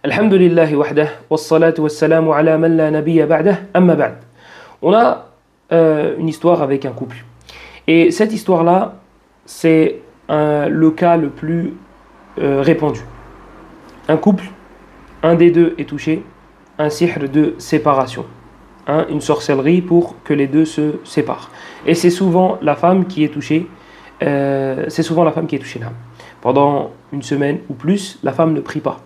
Alhamdulillahi wahdah, wassalatu wassalamu ala man la nabiyya ba'dah, amma ba'd. On a une histoire avec un couple. Et cette histoire-là, c'est le cas le plus répandu. Un couple, un des deux est touché, un sihr de séparation. Une sorcellerie pour que les deux se séparent. Et c'est souvent la femme qui est touchée. Là. Pendant une semaine ou plus, la femme ne prie pas.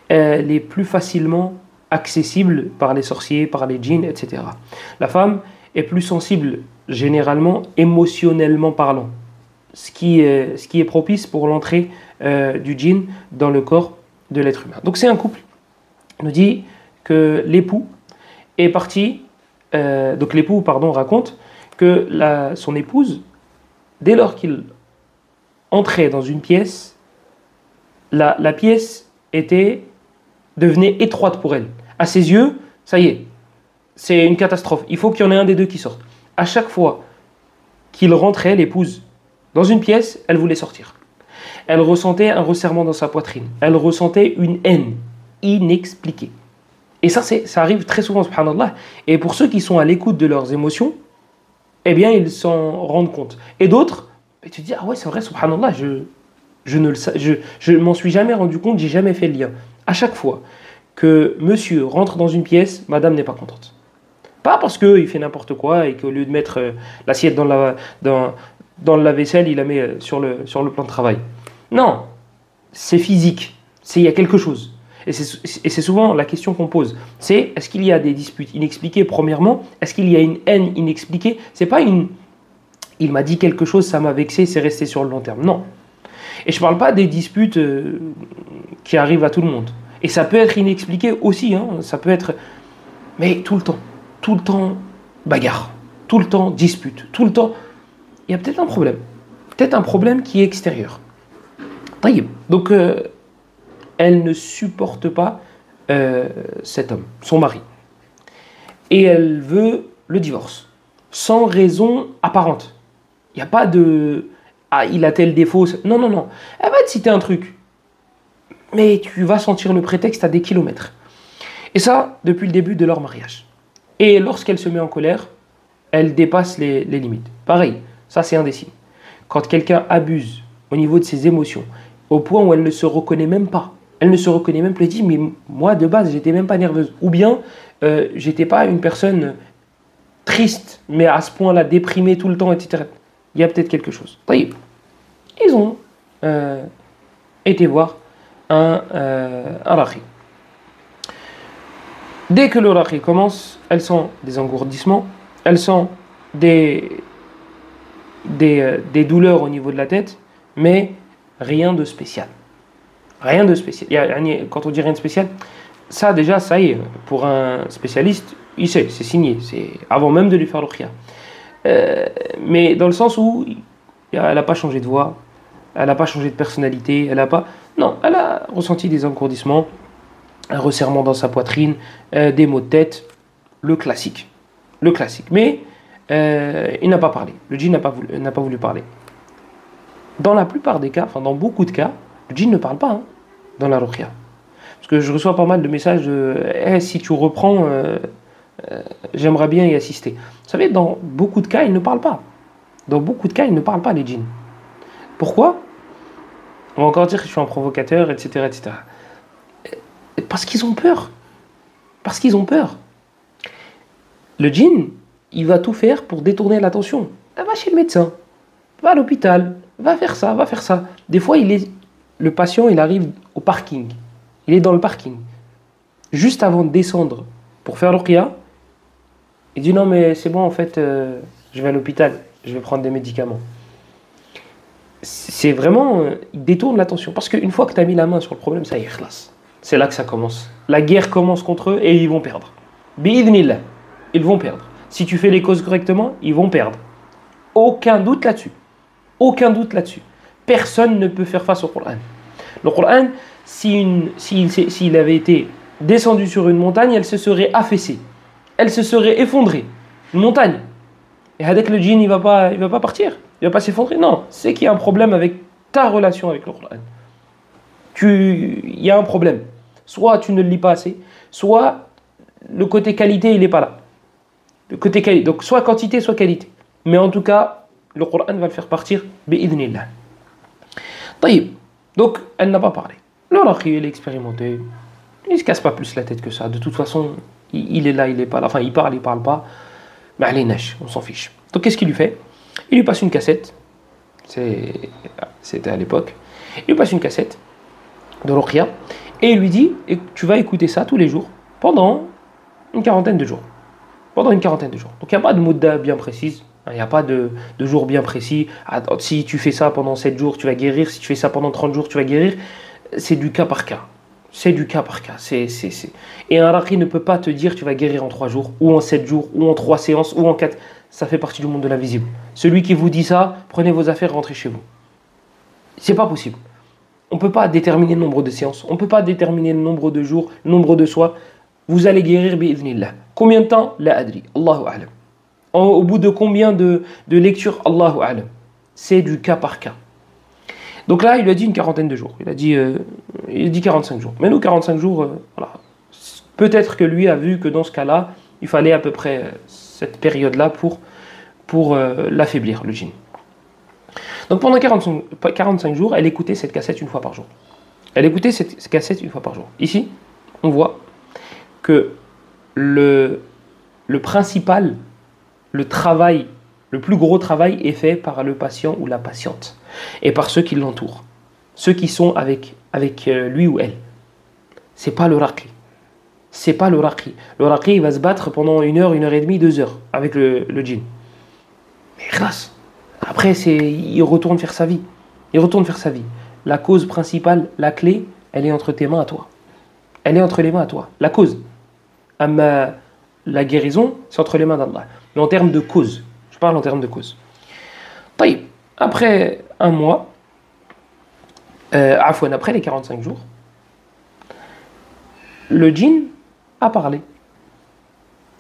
Elle est plus facilement accessible par les sorciers, par les djinns, etc. La femme est plus sensible, généralement, émotionnellement parlant. Ce qui est propice pour l'entrée du djinn dans le corps de l'être humain. Donc c'est un couple. On nous dit que l'époux est parti, raconte que son épouse, dès lors qu'il entrait dans une pièce, la pièce devenait étroite pour elle. À ses yeux, ça y est, c'est une catastrophe. Il faut qu'il y en ait un des deux qui sorte. À chaque fois qu'il rentrait, l'épouse, dans une pièce, elle voulait sortir. Elle ressentait un resserrement dans sa poitrine. Elle ressentait une haine inexpliquée. Et ça arrive très souvent, subhanallah. Et pour ceux qui sont à l'écoute de leurs émotions, eh bien, ils s'en rendent compte. Et d'autres, tu te dis, ah ouais, c'est vrai, subhanallah, je m'en suis jamais rendu compte, j'ai jamais fait le lien. À chaque fois que monsieur rentre dans une pièce, madame n'est pas contente. Pas parce qu'il fait n'importe quoi et qu'au lieu de mettre l'assiette dans le lave-vaisselle, il la met sur le plan de travail. Non, c'est physique, il y a quelque chose. Et c'est souvent la question qu'on pose. C'est, est-ce qu'il y a des disputes inexpliquées, premièrement? Est-ce qu'il y a une haine inexpliquée? C'est pas il m'a dit quelque chose, ça m'a vexé, c'est resté sur le long terme. Non. Et je ne parle pas des disputes qui arrivent à tout le monde. Et ça peut être inexpliqué aussi, ça peut être... Mais tout le temps bagarre, tout le temps dispute, tout le temps... Il y a peut-être un problème qui est extérieur. Donc, elle ne supporte pas cet homme, son mari. Et elle veut le divorce, sans raison apparente. Il n'y a pas de... Ah, il a tel défaut. Non. Elle va te citer un truc. Mais tu vas sentir le prétexte à des kilomètres. Et ça, depuis le début de leur mariage. Et lorsqu'elle se met en colère, elle dépasse les limites. Pareil, ça c'est un des signes. Quand quelqu'un abuse au niveau de ses émotions, au point où elle ne se reconnaît même pas. Elle ne se reconnaît même pas. Elle dit, mais moi de base, j'étais même pas nerveuse. Ou bien, j'étais pas une personne triste, mais à ce point-là, déprimée tout le temps, etc. Il y a peut-être quelque chose. Ils ont été voir un raqi. Dès que le raqi commence, elle sent des engourdissements, elle sent des douleurs au niveau de la tête, mais rien de spécial. Rien de spécial. Quand on dit rien de spécial, ça déjà, ça y est, pour un spécialiste, il sait, c'est signé, c'est avant même de lui faire ruqya. Mais dans le sens où elle n'a pas changé de voix, elle n'a pas changé de personnalité, elle a ressenti des engourdissements, un resserrement dans sa poitrine, des maux de tête, le classique. Mais il n'a pas parlé, le djinn n'a pas voulu parler. Dans la plupart des cas, dans beaucoup de cas, le djinn ne parle pas dans la ruqya. Parce que je reçois pas mal de messages de si tu reprends, j'aimerais bien y assister. Vous savez, dans beaucoup de cas, ils ne parlent pas. Dans beaucoup de cas, ils ne parlent pas, les djinns. Pourquoi? On va encore dire que je suis un provocateur, etc. Parce qu'ils ont peur. Le djinn, il va tout faire pour détourner l'attention. Va chez le médecin, va à l'hôpital, va faire ça. Des fois, le patient, il arrive au parking. Il est dans le parking. Juste avant de descendre pour faire ruqya, il dit non mais c'est bon en fait, je vais à l'hôpital, je vais prendre des médicaments. C'est vraiment, il détourne l'attention. Parce qu'une fois que tu as mis la main sur le problème, ça y est, khlas. C'est là que ça commence. La guerre commence contre eux et ils vont perdre. Bi'idhnillah, ils vont perdre. Si tu fais les causes correctement, ils vont perdre. Aucun doute là-dessus. Personne ne peut faire face au Coran. Le Coran, s'il avait été descendu sur une montagne, elle se serait affaissée. Elle se serait effondrée. Une montagne. Et avec le djinn, il va pas partir. Il va pas s'effondrer. Non, c'est qu'il y a un problème avec ta relation avec le Coran. Il y a un problème. Soit tu ne le lis pas assez, soit le côté qualité, il n'est pas là. Le côté qualité. Donc, soit quantité, soit qualité. Mais en tout cas, le Coran va le faire partir, bi'idhnillah. Taïb. Donc, elle n'a pas parlé. Le raqi, il est expérimenté. Il ne se casse pas plus la tête que ça. De toute façon, il est là, il n'est pas là. Enfin, il parle pas. Mais allez, neige, on s'en fiche. Donc, qu'est-ce qu'il lui fait? Il lui passe une cassette. C'était à l'époque. Il lui passe une cassette de Ruqya. Et il lui dit, tu vas écouter ça tous les jours, pendant une quarantaine de jours. Pendant une quarantaine de jours. Donc, il n'y a pas de mudda bien précise. Il n'y a pas de jour bien précis. Si tu fais ça pendant 7 jours, tu vas guérir. Si tu fais ça pendant 30 jours, tu vas guérir. C'est du cas par cas. C'est du cas par cas. Et un raqi ne peut pas te dire tu vas guérir en 3 jours, ou en 7 jours, ou en 3 séances, ou en 4. Ça fait partie du monde de l'invisible. Celui qui vous dit ça, prenez vos affaires, rentrez chez vous. C'est pas possible. On ne peut pas déterminer le nombre de séances. On ne peut pas déterminer le nombre de jours, le nombre de soins. Vous allez guérir, bi'idhnillah. Combien de temps? La adri. Allahu a'lam. Au bout de combien de lectures? Allahu a'lam. C'est du cas par cas. Donc là, il lui a dit une quarantaine de jours. Il a dit 45 jours. Mais nous, 45 jours, voilà. Peut-être que lui a vu que dans ce cas-là, il fallait à peu près cette période-là pour l'affaiblir, le djinn. Donc pendant 45 jours, elle écoutait cette cassette une fois par jour. Elle écoutait cette cassette une fois par jour. Ici, on voit que le principal, le travail, le plus gros travail est fait par le patient ou la patiente et par ceux qui l'entourent, ceux qui sont avec lui ou elle. C'est pas le raqi. C'est pas le raqi. Le raqi, il va se battre pendant 1 heure, 1 heure et demie, 2 heures avec le djinn. Mais grâce. Après, il retourne faire sa vie. Il retourne faire sa vie. La cause principale, la clé, elle est entre tes mains à toi. Elle est entre les mains à toi. La cause. La guérison, c'est entre les mains d'Allah. Mais en termes de cause. Je parle en termes de cause. Taïb. Après 1 mois, après les 45 jours, le djinn a parlé.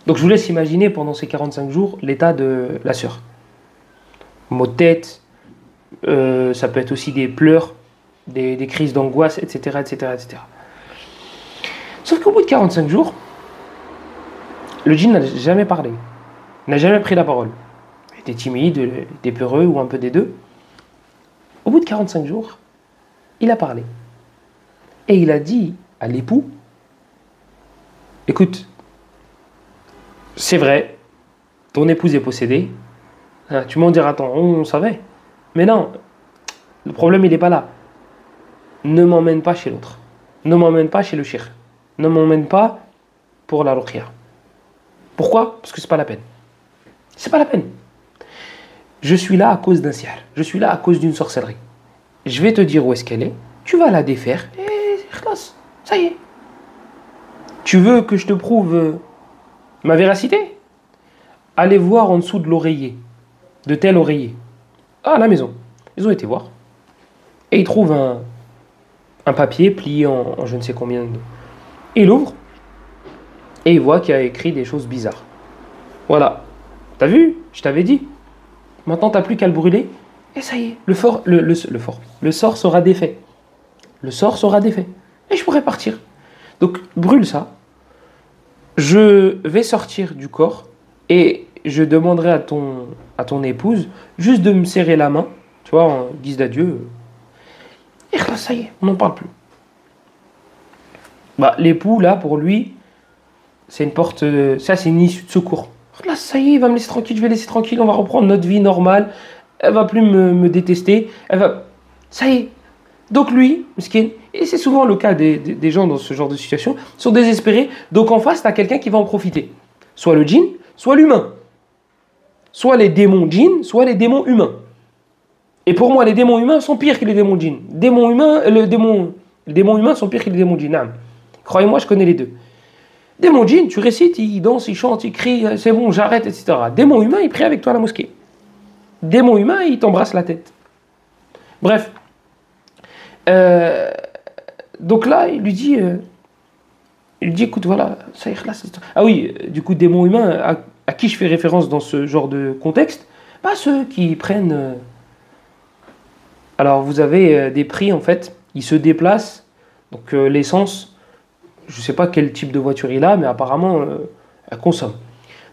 Donc je vous laisse imaginer pendant ces 45 jours l'état de la sœur. Maux de tête, ça peut être aussi des pleurs, des crises d'angoisse, etc., etc., etc. Sauf qu'au bout de 45 jours, le djinn n'a jamais parlé, n'a jamais pris la parole. Il était timide, il était peureux ou un peu des deux. Au bout de 45 jours, il a parlé. Et il a dit à l'époux, écoute, c'est vrai, ton épouse est possédée. Tu m'en diras, attends, on savait. Mais non, le problème, il n'est pas là. Ne m'emmène pas chez l'autre. Ne m'emmène pas chez le shir. Ne m'emmène pas pour la ruqya. Pourquoi? Parce que c'est pas la peine. C'est pas la peine. Je suis là à cause d'un sihr. Je suis là à cause d'une sorcellerie. Je vais te dire où est-ce qu'elle est. Tu vas la défaire. Et khlas, ça y est. Tu veux que je te prouve ma véracité? Allez voir en dessous de l'oreiller. De tel oreiller. À la maison. Ils ont été voir. Et ils trouvent un papier plié en je ne sais combien. Et il ouvre. Et il voit qu'il y a écrit des choses bizarres. Voilà. T'as vu? Je t'avais dit. Maintenant, t'as plus qu'à le brûler. Et ça y est. Le sort sera défait. Le sort sera défait. Et je pourrai partir. Donc, brûle ça. Je vais sortir du corps. Et je demanderai à ton épouse juste de me serrer la main. Tu vois, en guise d'adieu. Et là, ça y est. On n'en parle plus. Bah, l'époux, là, pour lui, c'est une porte. Ça, c'est une issue de secours. Là, ça y est, il va me laisser tranquille, je vais laisser tranquille, on va reprendre notre vie normale. Elle va plus me détester. Ça y est. Donc lui, miskin, et c'est souvent le cas des gens dans ce genre de situation, sont désespérés. Donc en face, tu as quelqu'un qui va en profiter. Soit le djinn, soit l'humain. Soit les démons djinn, soit les démons humains. Et pour moi, les démons humains sont pires que les démons djinn. Les démons humains sont pires que les démons djinn. Croyez-moi, je connais les deux. Démon djinn, tu récites, il danse, il chante, il crie, c'est bon, j'arrête, etc. Démon humain, il prie avec toi à la mosquée. Démon humain, il t'embrasse la tête. Bref. Donc là, il lui dit, écoute, voilà, ça y est, là, ah oui, du coup, démon humain, à qui je fais référence dans ce genre de contexte? Pas ceux qui prennent... Alors, vous avez des prix, en fait, ils se déplacent, donc l'essence... Je ne sais pas quel type de voiture il a, mais apparemment, elle consomme.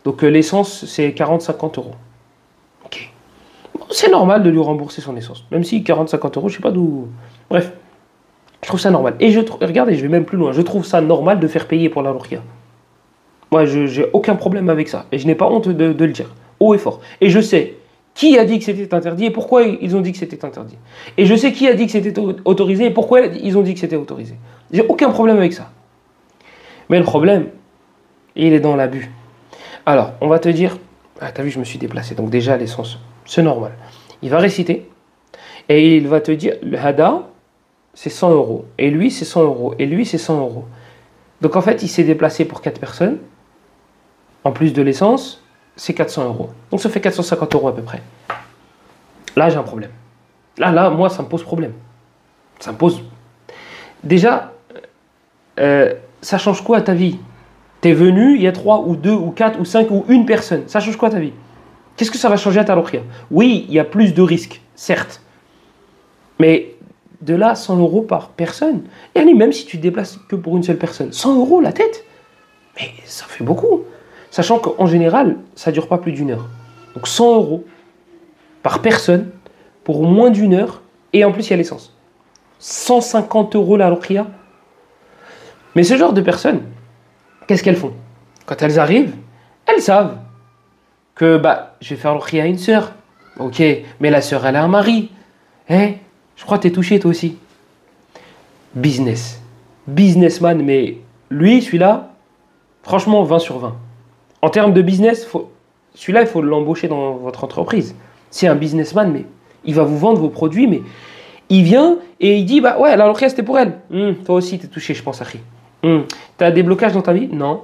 Donc l'essence, c'est 40-50 euros. Ok. Bon, c'est normal de lui rembourser son essence. Même si 40-50 euros, je ne sais pas d'où... Bref, je trouve ça normal. Et regardez, je vais même plus loin. Je trouve ça normal de faire payer pour la ruqya. Moi, je n'ai aucun problème avec ça. Et je n'ai pas honte de le dire, haut et fort. Et je sais qui a dit que c'était interdit et pourquoi ils ont dit que c'était interdit. Et je sais qui a dit que c'était autorisé et pourquoi ils ont dit que c'était autorisé. J'ai aucun problème avec ça. Mais le problème, il est dans l'abus. Alors, on va te dire, ah, t'as vu, je me suis déplacé. Donc déjà, l'essence, c'est normal. Il va réciter et il va te dire, le hada, c'est 100 euros. Et lui, c'est 100 euros. Et lui, c'est 100 euros. Donc en fait, il s'est déplacé pour 4 personnes. En plus de l'essence, c'est 400 euros. Donc ça fait 450 euros à peu près. Là, j'ai un problème. Là, moi, ça me pose problème. Ça me pose... Déjà, ça change quoi à ta vie? T'es venu, il y a 3 ou 2 ou 4 ou 5 ou une personne. Ça change quoi à ta vie? Qu'est-ce que ça va changer à ta ruqya? Oui, il y a plus de risques, certes. Mais de là, 100 euros par personne. Et même si tu te déplaces que pour une seule personne, 100 euros la tête, mais ça fait beaucoup. Sachant qu'en général, ça ne dure pas plus d'1 heure. Donc 100 euros par personne pour moins d'1 heure. Et en plus, il y a l'essence. 150 euros la ruqya. Mais ce genre de personnes, qu'est-ce qu'elles font? Quand elles arrivent, elles savent que je vais faire ruqya à une sœur. Ok, mais la sœur, elle a un mari. Je crois que tu es touché toi aussi. Businessman, mais lui, celui-là, franchement, 20 sur 20. En termes de business, celui-là, il faut l'embaucher dans votre entreprise. C'est un businessman, mais il va vous vendre vos produits, mais il vient et il dit, ouais, la ruqya, c'était pour elle. Toi aussi, tu es touché, je pense, Akhi. Tu as des blocages dans ta vie? Non.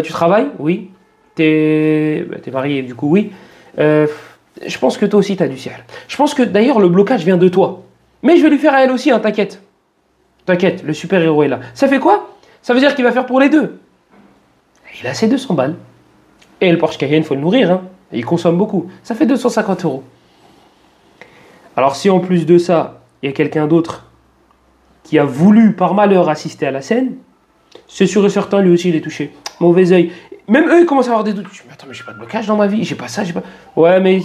Tu travailles? Oui. T'es marié, du coup, oui. Je pense que toi aussi, tu as du ciel. Je pense que, d'ailleurs, le blocage vient de toi. Mais je vais lui faire à elle aussi, hein, t'inquiète. T'inquiète, le super-héros est là. Ça fait quoi? Ça veut dire qu'il va faire pour les deux. Il a ses 200 balles. Et le Porsche Cayenne, il faut le nourrir. Hein. Et il consomme beaucoup. Ça fait 250 euros. Alors si en plus de ça, il y a quelqu'un d'autre qui a voulu par malheur assister à la scène, c'est sûr et certain, lui aussi il est touché. Mauvais œil. Même eux, ils commencent à avoir des doutes. Je me dis, mais attends, mais j'ai pas de blocage dans ma vie. J'ai pas ça, j'ai pas... Ouais, mais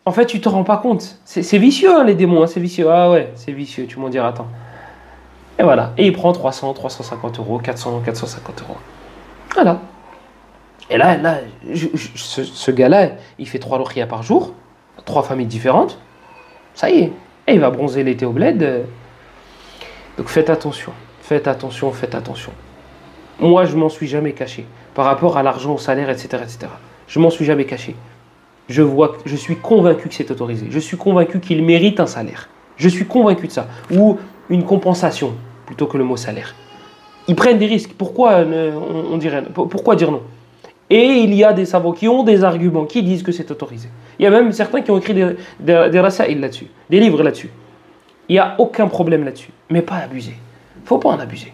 en fait, tu te rends pas compte. C'est vicieux, hein, les démons. Hein, c'est vicieux. Ah ouais, c'est vicieux. Tu m'en diras, attends. Et voilà. Et il prend 300, 350 euros, 400, 450 euros. Voilà. Et là, ce gars-là, il fait 3 ruqya par jour, 3 familles différentes. Ça y est. Et il va bronzer l'été au bled. Donc faites attention. Faites attention, faites attention. Moi, je m'en suis jamais caché. Par rapport à l'argent, au salaire, etc., etc. Je m'en suis jamais caché. Je suis convaincu que c'est autorisé. Je suis convaincu qu'il mérite un salaire. Je suis convaincu de ça. Ou une compensation, plutôt que le mot salaire. Ils prennent des risques. Pourquoi on dirait, pourquoi dire non? Et il y a des savants qui ont des arguments, qui disent que c'est autorisé. Il y a même certains qui ont écrit des rasaïl là-dessus, des livres là-dessus. Il n'y a aucun problème là-dessus. Mais pas abuser. Il ne faut pas en abuser.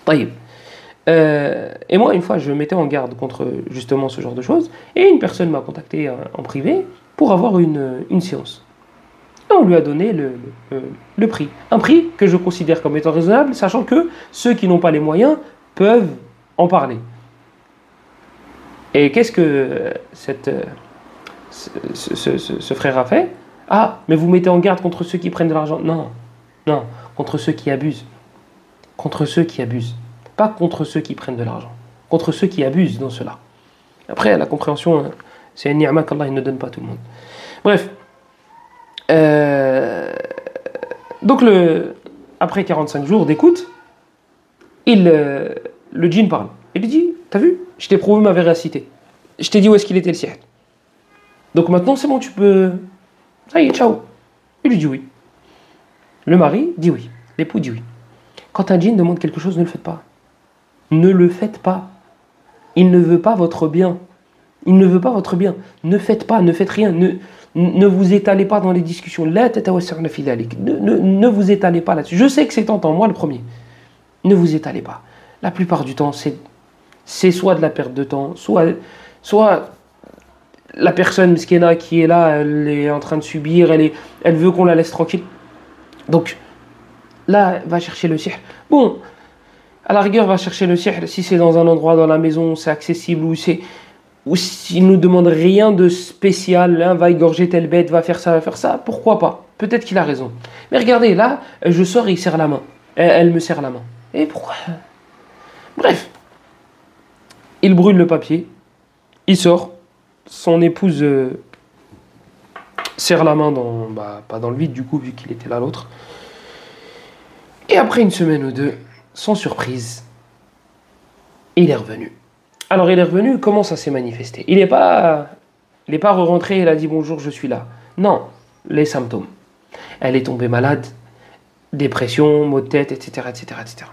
Taïb. Et moi, une fois, je mettais en garde contre justement ce genre de choses. Et une personne m'a contacté en privé pour avoir une séance. Et on lui a donné le prix. Un prix que je considère comme étant raisonnable, sachant que ceux qui n'ont pas les moyens peuvent en parler. Et qu'est-ce que ce frère a fait? Ah, mais vous mettez en garde contre ceux qui prennent de l'argent? Non, non, contre ceux qui abusent. Contre ceux qui abusent. Pas contre ceux qui prennent de l'argent. Contre ceux qui abusent dans cela. Après, la compréhension, c'est une ni'ma qu'Allah ne donne pas à tout le monde. Bref. Donc, après 45 jours d'écoute, le djinn parle. Il lui dit, t'as vu? Je t'ai prouvé ma véracité. Je t'ai dit où est-ce qu'il était le sihr. Donc maintenant, c'est bon, tu peux... Ça y est, ciao. Il lui dit oui. Le mari dit oui. L'époux dit oui. Quand un djinn demande quelque chose, ne le faites pas. Ne le faites pas. Il ne veut pas votre bien. Il ne veut pas votre bien. Ne faites pas, ne faites rien. Ne vous étalez pas dans les discussions. Ne vous étalez pas là-dessus. Je sais que c'est tentant, moi le premier. Ne vous étalez pas. La plupart du temps, c'est soit de la perte de temps, soit la personne miskina qui est là, elle est en train de subir, elle veut qu'on la laisse tranquille. Donc, là, va chercher le sihr. Bon, À la rigueur, va chercher le sihr si c'est dans un endroit dans la maison, c'est accessible, ou s'il ne nous demande rien de spécial, hein, va égorger telle bête, va faire ça, pourquoi pas? Peut-être qu'il a raison. Mais regardez, là, je sors et il serre la main. Elle me serre la main. Et pourquoi? Bref, il brûle le papier, il sort, son épouse serre la main pas dans le vide du coup, vu qu'il était là l'autre. Et après une semaine ou deux, sans surprise, il est revenu. Alors il est revenu, comment ça s'est manifesté? Il n'est pas re-rentré, il a dit bonjour, je suis là. Non, les symptômes. Elle est tombée malade, dépression, maux de tête, etc., etc., etc.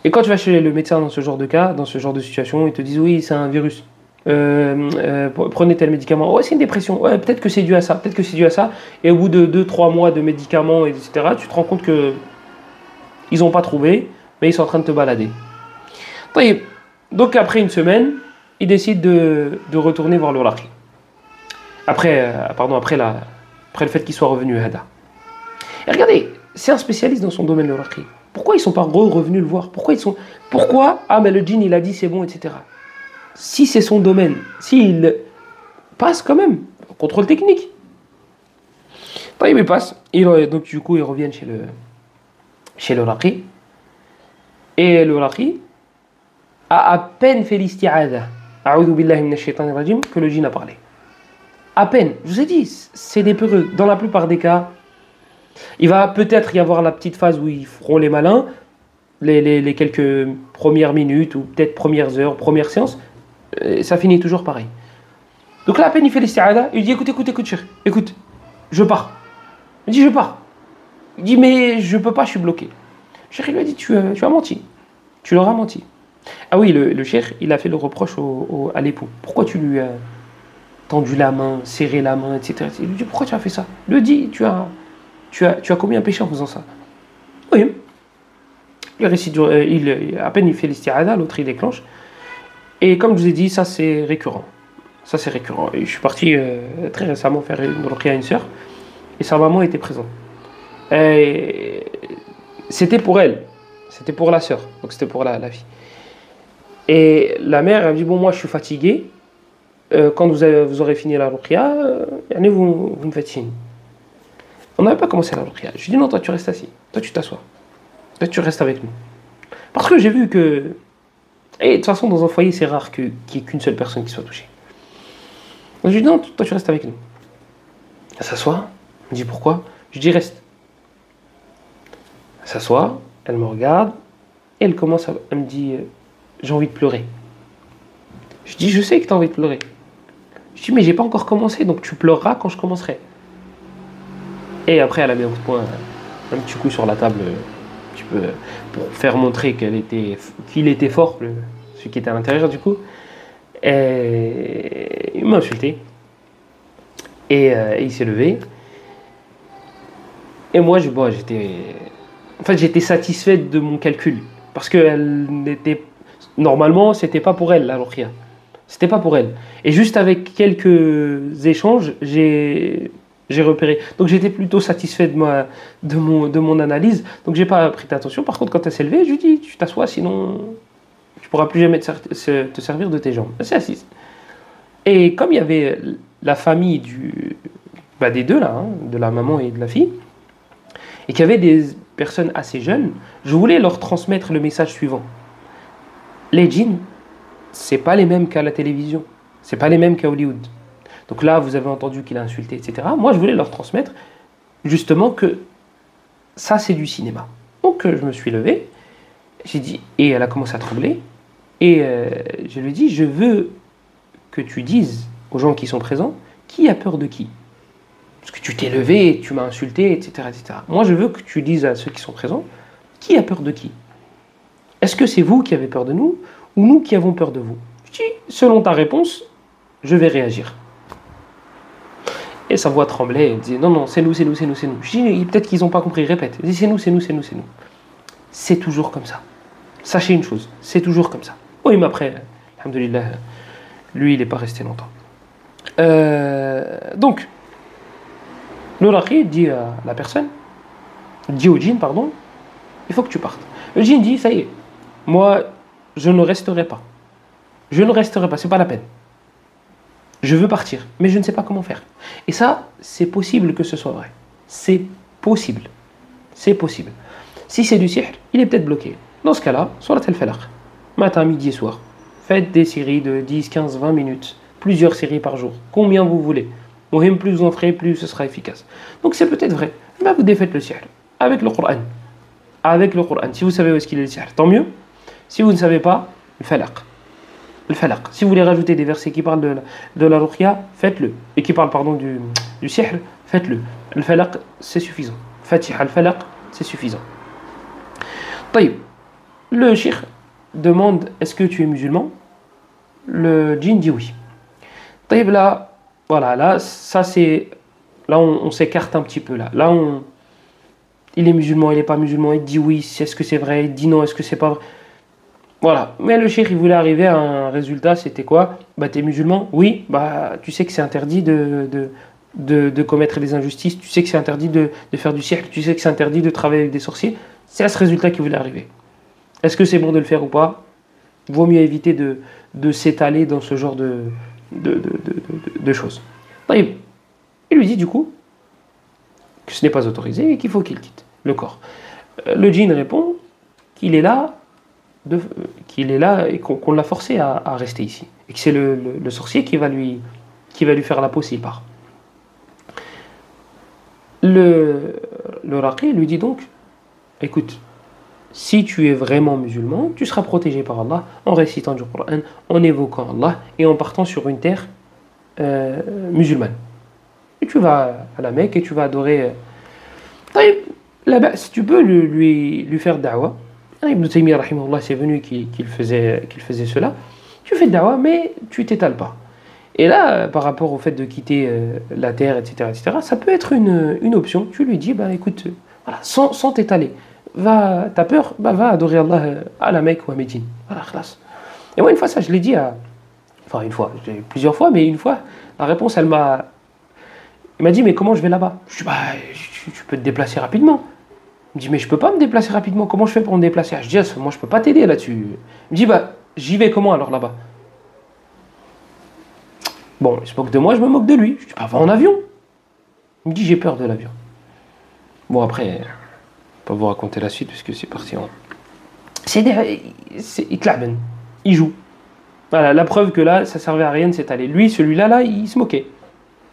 Et quand tu vas chez le médecin dans ce genre de cas, dans ce genre de situation, ils te disent oui, c'est un virus. Prenez tel médicament. Ouais, c'est une dépression. Ouais, peut-être que c'est dû à ça. Peut-être que c'est dû à ça. Et au bout de 2-3 mois de médicaments, etc., tu te rends compte que ils n'ont pas trouvé, mais ils sont en train de te balader. Donc après une semaine, ils décident de retourner voir le Raqi. Après le fait qu'il soit revenu à Hada. Et regardez, c'est un spécialiste dans son domaine, le Raqi. Pourquoi ils ne sont pas revenus le voir? Pourquoi ah mais le djinn il a dit c'est bon, etc. Si c'est son domaine, s'il passe quand même, contrôle technique. Il passe, donc du coup ils reviennent chez le Raqi. Et le Raqi a à peine fait l'isti'adha, a'udhu billahi minash shaitanir rajim, que le djinn a parlé. À peine, je vous ai dit, c'est des peureux. Dans la plupart des cas, il va peut-être y avoir la petite phase où ils feront les malins, les quelques premières minutes, ou peut-être premières heures, première séance, ça finit toujours pareil. Donc là, à peine il fait l'isti'adha, il dit écoute, cheikh, écoute, je pars. Il dit je pars. Il dit mais je peux pas, je suis bloqué. Le cheikh lui a dit tu as menti, tu leur as menti. Ah oui, le cheikh, il a fait le reproche à l'époux. Pourquoi tu lui as tendu la main, serré la main, etc. Il lui dit pourquoi tu as fait ça? Il lui dit tu as commis un péché en faisant ça. Oui. Il récite, à peine il fait l'isti'adha, l'autre il déclenche. Et comme je vous ai dit, ça c'est récurrent. Ça c'est récurrent. Et je suis parti très récemment faire une ruqya à une sœur. Et sa maman était présente. Et c'était pour elle. C'était pour la sœur. Donc c'était pour la fille. Et la mère a dit bon moi je suis fatiguée. Quand vous aurez fini la ruqya, vous me faites signe. On n'avait pas commencé la ruqya. Je lui ai dit non, toi tu restes assis. Toi tu t'assois. Toi tu restes avec nous. Parce que j'ai vu que... Et de toute façon dans un foyer c'est rare qu'il n'y ait qu'une seule personne qui soit touchée. Donc je lui ai dit non, toi tu restes avec nous. Elle s'assoit. Elle me dit pourquoi? Je lui dis reste. Elle s'assoit. Elle me regarde. Et elle commence elle me dit j'ai envie de pleurer. Je dis je sais que tu as envie de pleurer. Je dis mais j'ai pas encore commencé donc tu pleureras quand je commencerai. Et après elle a mis un coup de poing, un petit coup sur la table, un petit peu, pour faire montrer qu'il était fort, celui qui était à l'intérieur du coup. Et il m'a insulté. Et il s'est levé. Et moi j'étais satisfait de mon calcul. Parce que normalement c'était pas pour elle la ruqya. C'était pas pour elle. Et juste avec quelques échanges, j'ai repéré. Donc j'étais plutôt satisfait de mon analyse. Donc j'ai pas prêté attention. Par contre, quand elle s'est levée, je lui ai dit tu t'assois, sinon tu pourras plus jamais te servir de tes jambes. Elle s'est assise. Et comme il y avait la famille des deux là, hein, de la maman et de la fille, et qu'il y avait des personnes assez jeunes, je voulais leur transmettre le message suivant. Les djinns, c'est pas les mêmes qu'à la télévision, c'est pas les mêmes qu'à Hollywood. Donc là, vous avez entendu qu'il a insulté, etc. Moi, je voulais leur transmettre justement que ça, c'est du cinéma. Donc je me suis levé, j'ai dit, et elle a commencé à trembler, et je lui ai dit, je veux que tu dises aux gens qui sont présents, qui a peur de qui? Parce que tu t'es levé, tu m'as insulté, etc., etc. Moi, je veux que tu dises à ceux qui sont présents, qui a peur de qui? Est-ce que c'est vous qui avez peur de nous, ou nous qui avons peur de vous? Je dis, selon ta réponse, je vais réagir. Et sa voix tremblait, elle disait, non, c'est nous. Je dis, peut-être qu'ils n'ont pas compris, répète. Elle dit, c'est nous. C'est toujours comme ça. Sachez une chose, c'est toujours comme ça. Oui, mais après, alhamdoulilah, lui, il n'est pas resté longtemps. Donc, le Raqi dit à la personne, dit au djinn, pardon, Il faut que tu partes. Le djinn dit, ça y est, moi, je ne resterai pas. Je ne resterai pas, c'est pas la peine. Je veux partir, mais je ne sais pas comment faire. Et ça, c'est possible que ce soit vrai. C'est possible. C'est possible. Si c'est du sihr, il est peut-être bloqué. Dans ce cas-là, surat al-Falaq, matin, midi et soir. Faites des séries de 10, 15, 20 minutes. Plusieurs séries par jour. Combien vous voulez. Plus vous en ferez, plus ce sera efficace. Donc c'est peut-être vrai. Mais vous défaites le sihr avec le Coran. Avec le Coran. Si vous savez où est-ce qu'il est le sihr, tant mieux. Si vous ne savez pas, le falaq. Le falaq. Si vous voulez rajouter des versets qui parlent de la ruqya, faites-le. Et qui parlent, pardon, du sihr, faites-le. Le falaq, c'est suffisant. Fatiha al-falaq, c'est suffisant. Taïb. Le cheikh demande, est-ce que tu es musulman? Le djinn dit oui. Taïb, là, voilà, là, ça c'est... Là, on s'écarte un petit peu, là. Là, il est musulman, il n'est pas musulman, il dit oui, est-ce que c'est vrai? Il dit non, est-ce que c'est pas vrai? Voilà. Mais le cheikh, il voulait arriver à un résultat, c'était quoi? Bah, t'es musulman? Oui. Bah, tu sais que c'est interdit de commettre des injustices, tu sais que c'est interdit de faire du sihr, tu sais que c'est interdit de travailler avec des sorciers. C'est à ce résultat qu'il voulait arriver. Est-ce que c'est bon de le faire ou pas? Vaut mieux éviter de s'étaler dans ce genre de choses. Il lui dit du coup que ce n'est pas autorisé et qu'il faut qu'il quitte le corps. Le djinn répond qu'il est là, et qu'on l'a forcé à rester ici. Et que c'est le sorcier qui va lui faire la peau s'il part. Le raqi lui dit donc, écoute, si tu es vraiment musulman, tu seras protégé par Allah en récitant du Coran, en évoquant Allah et en partant sur une terre musulmane. Et tu vas à la Mecque et tu vas adorer. Là-bas, si tu peux lui faire da'wa. Ibn Taymiyyah, rahimahullah, c'est venu qu'il faisait cela. Tu fais da'wa, mais tu t'étales pas. Et là, par rapport au fait de quitter la terre, etc., ça peut être une option. Tu lui dis, bah écoute, voilà, sans t'étaler. T'as peur, bah va adorer Allah à la Mecque ou à Médine. Voilà, khlas. Et moi, une fois, ça, je l'ai dit Enfin, une fois, plusieurs fois, mais une fois, la réponse, il m'a dit, mais comment je vais là-bas? Je dis, bah, tu peux te déplacer rapidement. Il me dit, mais je peux pas me déplacer rapidement. Comment je fais pour me déplacer? Je dis, moi, je peux pas t'aider là-dessus. Il me dit, bah, j'y vais comment alors là-bas? Bon, il se moque de moi, je me moque de lui. Je dis, bah, va en avion. Il me dit, j'ai peur de l'avion. Bon, après, je ne vais pas vous raconter la suite, parce que c'est parti en... Il joue. Voilà, la preuve que là, ça servait à rien de s'étaler. Lui, celui-là, il se moquait.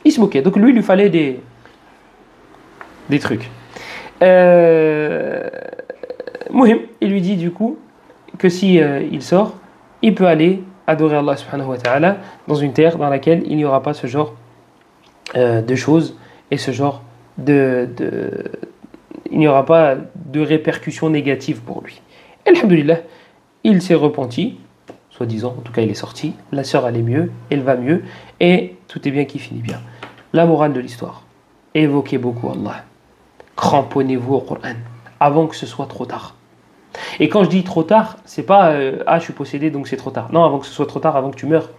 Il se moquait. Donc lui, il lui fallait des trucs. Mouhim, il lui dit du coup que si il sort, il peut aller adorer Allah subhanahu wa ta'ala dans une terre dans laquelle il n'y aura pas ce genre de choses et ce genre il n'y aura pas de répercussions négatives pour lui. Et alhamdoulilah, il s'est repenti, soi-disant, en tout cas il est sorti, la sœur allait mieux, elle va mieux, et tout est bien qui finit bien. La morale de l'histoire, évoquez beaucoup Allah, cramponnez-vous au Coran, avant que ce soit trop tard. Et quand je dis trop tard, c'est pas je suis possédé donc c'est trop tard. Non, avant que ce soit trop tard, avant que tu meurs.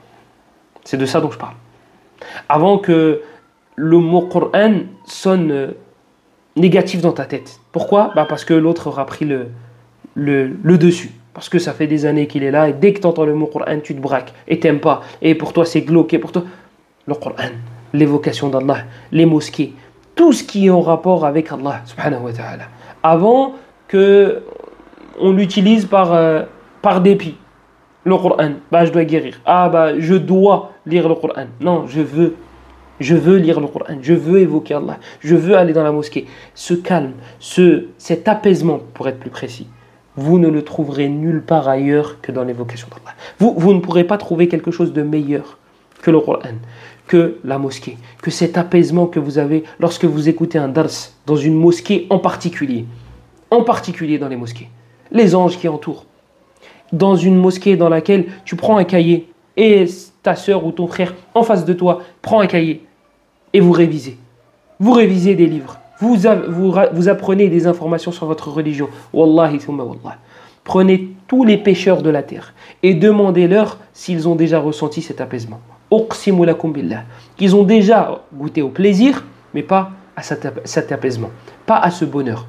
C'est de ça dont je parle. Avant que le mot Coran sonne négatif dans ta tête. Pourquoi? Parce que l'autre aura pris le dessus. Parce que ça fait des années qu'il est là et dès que tu entends le mot Coran, tu te braques et t'aimes pas. Et pour toi, c'est glauque. Et pour toi, le Coran, l'évocation d'Allah, les mosquées, tout ce qui est en rapport avec Allah, subhanahu wa ta'ala. Avant que on l'utilise par dépit. Le Coran, je dois guérir. Je dois lire le Coran. Non, je veux lire le Coran. Je veux évoquer Allah. Je veux aller dans la mosquée. Ce calme, cet apaisement, pour être plus précis, vous ne le trouverez nulle part ailleurs que dans l'évocation d'Allah. Vous ne pourrez pas trouver quelque chose de meilleur que le Coran, que la mosquée, que cet apaisement que vous avez lorsque vous écoutez un dars dans une mosquée en particulier dans les mosquées. Les anges qui entourent. Dans une mosquée dans laquelle tu prends un cahier et ta sœur ou ton frère en face de toi prend un cahier et vous révisez. Vous révisez des livres. Vous apprenez des informations sur votre religion. Wallahi thumma wallah. Prenez tous les pécheurs de la terre et demandez-leur s'ils ont déjà ressenti cet apaisement. Uqsimu lakum billah. Qu'ils ont déjà goûté au plaisir, mais pas à cet apaisement, pas à ce bonheur.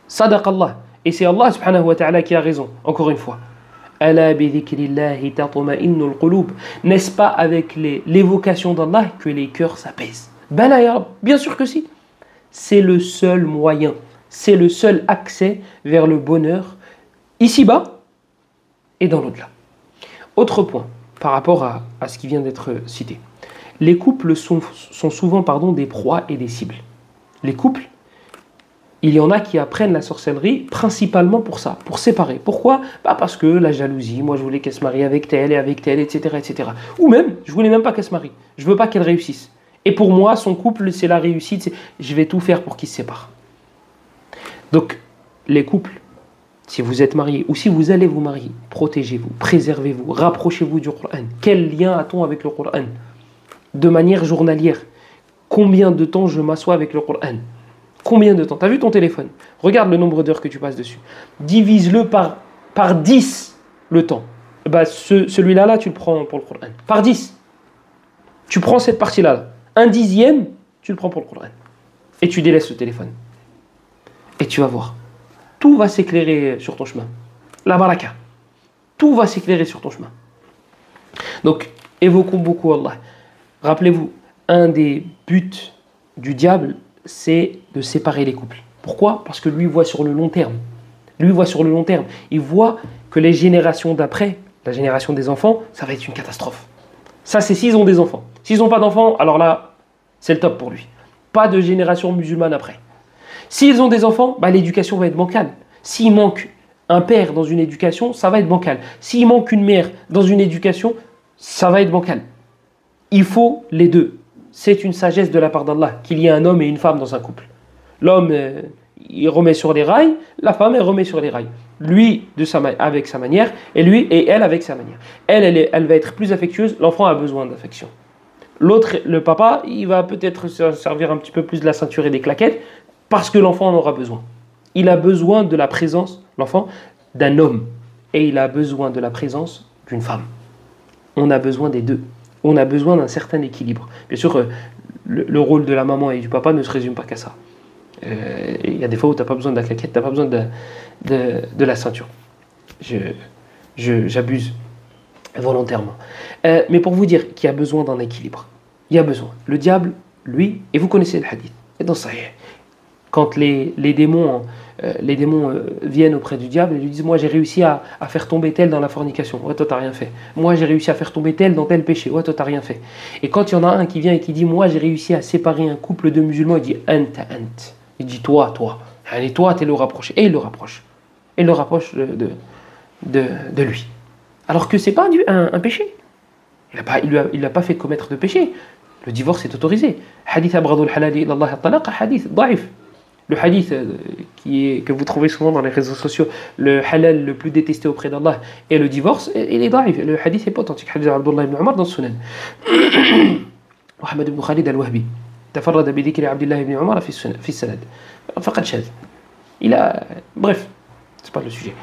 Sadaq Allah. Et c'est Allah subhanahu wa ta'ala qui a raison, encore une fois. Ala bi dhikrillahi tatma'innul qulub. N'est-ce pas avec l'évocation d'Allah que les cœurs s'apaisent? Bala ya Rab, bien sûr que si. C'est le seul moyen, c'est le seul accès vers le bonheur, ici-bas et dans l'au-delà. Autre point, par rapport à ce qui vient d'être cité. Les couples sont souvent des proies et des cibles. Les couples, il y en a qui apprennent la sorcellerie principalement pour ça, pour séparer. Pourquoi? Parce que la jalousie, moi je voulais qu'elle se marie avec telle et avec telle, etc., etc. Ou même, je voulais même pas qu'elle se marie, je veux pas qu'elle réussisse. Et pour moi, son couple, c'est la réussite, je vais tout faire pour qu'ils se séparent. Donc, les couples, si vous êtes mariés ou si vous allez vous marier, protégez-vous, préservez-vous, rapprochez-vous du Coran. Quel lien a-t-on avec le Coran? De manière journalière, combien de temps je m'assois avec le Coran? Combien de temps? Tu as vu ton téléphone? Regarde le nombre d'heures que tu passes dessus. Divise-le par 10 le temps. Celui-là, tu le prends pour le Coran. Par 10. Tu prends cette partie-là. Un dixième, tu le prends pour le Coran. Et tu délaisses le téléphone. Et tu vas voir. Tout va s'éclairer sur ton chemin. La baraka. Tout va s'éclairer sur ton chemin. Donc, évoquons beaucoup Allah. Rappelez-vous, un des buts du diable, c'est de séparer les couples. Pourquoi? Parce que lui voit sur le long terme. Lui voit sur le long terme. Il voit que les générations d'après, la génération des enfants, ça va être une catastrophe. Ça, c'est s'ils ont des enfants. S'ils n'ont pas d'enfants, alors là, c'est le top pour lui. Pas de génération musulmane après. S'ils ont des enfants, l'éducation va être bancale. S'il manque un père dans une éducation, ça va être bancal. S'il manque une mère dans une éducation, ça va être bancal. Il faut les deux. C'est une sagesse de la part d'Allah qu'il y ait un homme et une femme dans un couple. L'homme, il remet sur les rails, la femme, elle remet sur les rails. Lui, avec sa manière, et elle avec sa manière. Elle va être plus affectueuse, l'enfant a besoin d'affection. L'autre, le papa, il va peut-être se servir un petit peu plus de la ceinture et des claquettes, parce que l'enfant en aura besoin. Il a besoin de la présence, l'enfant, d'un homme. Et il a besoin de la présence d'une femme. On a besoin des deux. On a besoin d'un certain équilibre. Bien sûr, le rôle de la maman et du papa ne se résume pas qu'à ça. Il y a des fois où tu n'as pas besoin de la claquette, tu n'as pas besoin de la ceinture. J'abuse volontairement. Mais pour vous dire qu'il y a besoin d'un équilibre. Il y a besoin. Le diable, lui, et vous connaissez le hadith, et dans Sahih, quand les démons viennent auprès du diable et lui disent: moi j'ai réussi à faire tomber tel dans la fornication, ouais toi t'as rien fait. Moi j'ai réussi à faire tomber tel dans tel péché, ouais toi t'as rien fait. Et quand il y en a un qui vient et qui dit: moi j'ai réussi à séparer un couple de musulmans, il dit: anta ant. Il dit: toi. Allez, toi t'es le rapproché. Et il le rapproche. Et il le rapproche de lui. Alors que c'est pas un péché. Il l'a pas fait commettre de péché. Le divorce est autorisé. Hadith abradul halali ila Allah at-talaq, hadith daif. Le hadith que vous trouvez souvent dans les réseaux sociaux, le halal le plus détesté auprès d'Allah et le divorce, il est daif. Le hadith n'est pas authentique. Hadith Abdullah ibn Umar dans le Sunan. Mohamed ibn Khalid al-Wahbi تفرد بذكر عبد الله ibn Umar في السند فقد شاذ. Bref, c'est pas le sujet.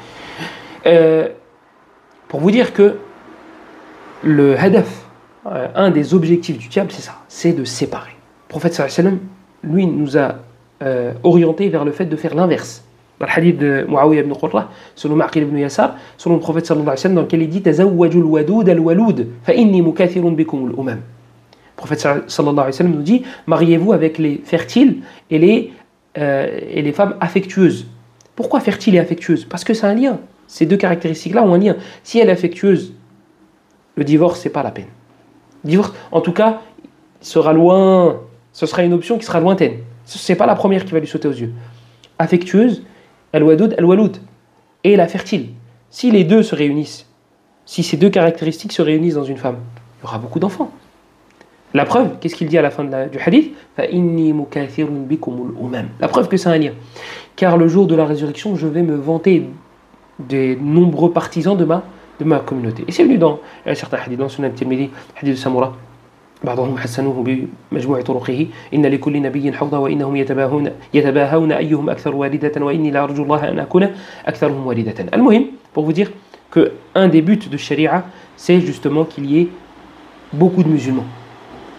Pour vous dire que le hadaf, un des objectifs du diable, c'est ça, c'est de séparer. Le prophète sallallahu alayhi wa sallam, lui, nous a orienté vers le fait de faire l'inverse. Dans le hadith de Muawiyah ibn Qurra, selon Ma'qil ibn Yasar, selon le prophète sallallahu alayhi wa sallam, dans lequel il dit: Tazawwajul wadud al-walud, fa inni mukathirun bikum al-umam. Le prophète sallallahu alayhi wa sallam nous dit: mariez-vous avec les fertiles et les femmes affectueuses. Pourquoi fertile et affectueuse? Parce que c'est un lien. Ces deux caractéristiques-là ont un lien. Si elle est affectueuse, le divorce, c'est pas la peine. Le divorce, en tout cas, sera loin. Ce sera une option qui sera lointaine. Ce n'est pas la première qui va lui sauter aux yeux. Affectueuse, al-wadud, al-walud, et la fertile. Si les deux se réunissent, si ces deux caractéristiques se réunissent dans une femme, il y aura beaucoup d'enfants. La preuve, qu'est-ce qu'il dit à la fin du hadith? La preuve que c'est un lien. Car le jour de la résurrection, je vais me vanter des nombreux partisans de ma communauté. Et c'est venu dans certains hadiths, dans Sunan Tirmidhi, hadith de Samura. بعضهم حسنوه بمجموع طرقه إن لكل نبي حوضا وإنهم يتباهون أيهم أكثر واردة وإني لأرجو الله أن أكون أكثرهم واردة. المهم, pour vous dire que un des buts de Sharia, c'est justement qu'il y ait beaucoup de musulmans.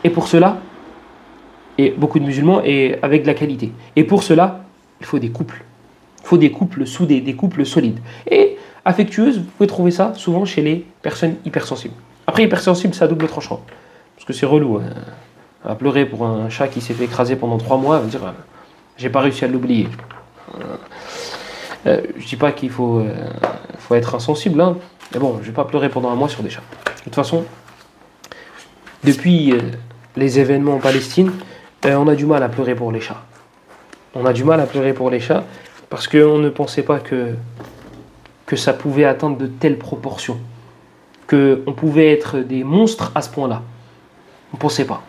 Et pour cela, beaucoup de musulmans et avec de la qualité. Et pour cela, il faut des couples. Il Il faut des couples soudés, des couples solides. Et affectueuses, vous pouvez trouver ça souvent chez les personnes hypersensibles. Après, hypersensible, c'est à double tranchant. Parce que c'est relou. Hein. À pleurer pour un chat qui s'est fait écraser pendant 3 mois, dire j'ai pas réussi à l'oublier. Je dis pas qu'il faut être insensible, hein, mais bon, je vais pas pleurer pendant 1 mois sur des chats. De toute façon, depuis les événements en Palestine, on a du mal à pleurer pour les chats. On a du mal à pleurer pour les chats parce qu'on ne pensait pas que ça pouvait atteindre de telles proportions, qu'on pouvait être des monstres à ce point-là. On ne pensait pas.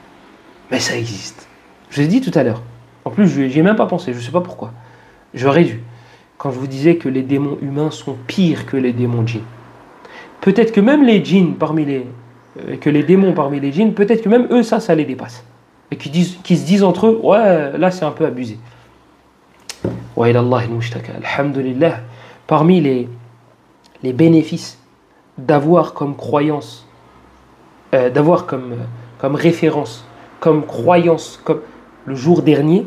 Mais ça existe. Je vous ai dit tout à l'heure. En plus, je n'y ai même pas pensé, je ne sais pas pourquoi. J'aurais dû. Quand je vous disais que les démons humains sont pires que les démons djinns. Peut-être que même les djinns que les démons parmi les djinns, peut-être que même eux, ça les dépasse. Et qui se disent entre eux, ouais, là c'est un peu abusé. Wa ilallah al-mushtaka. Alhamdulillah. Parmi les bénéfices d'avoir comme croyance, d'avoir comme référence, comme croyance, comme le jour dernier,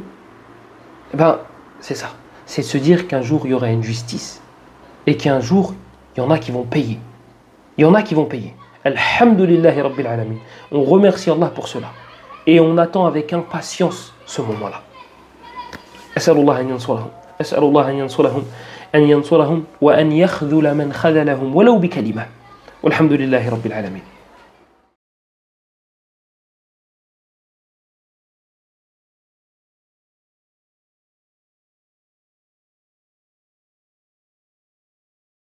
c'est ça. C'est de se dire qu'un jour il y aura une justice et qu'un jour il y en a qui vont payer. Il y en a qui vont payer. Alhamdulillahi Rabbil Alamin. On remercie Allah pour cela. Et on attend avec impatience ce moment-là. As'alullah an yansurahum. As'alullah an yansurahum. أن ينصرهم وأن يخذل من خذلهم ولو بكلمة والحمد لله رب العالمين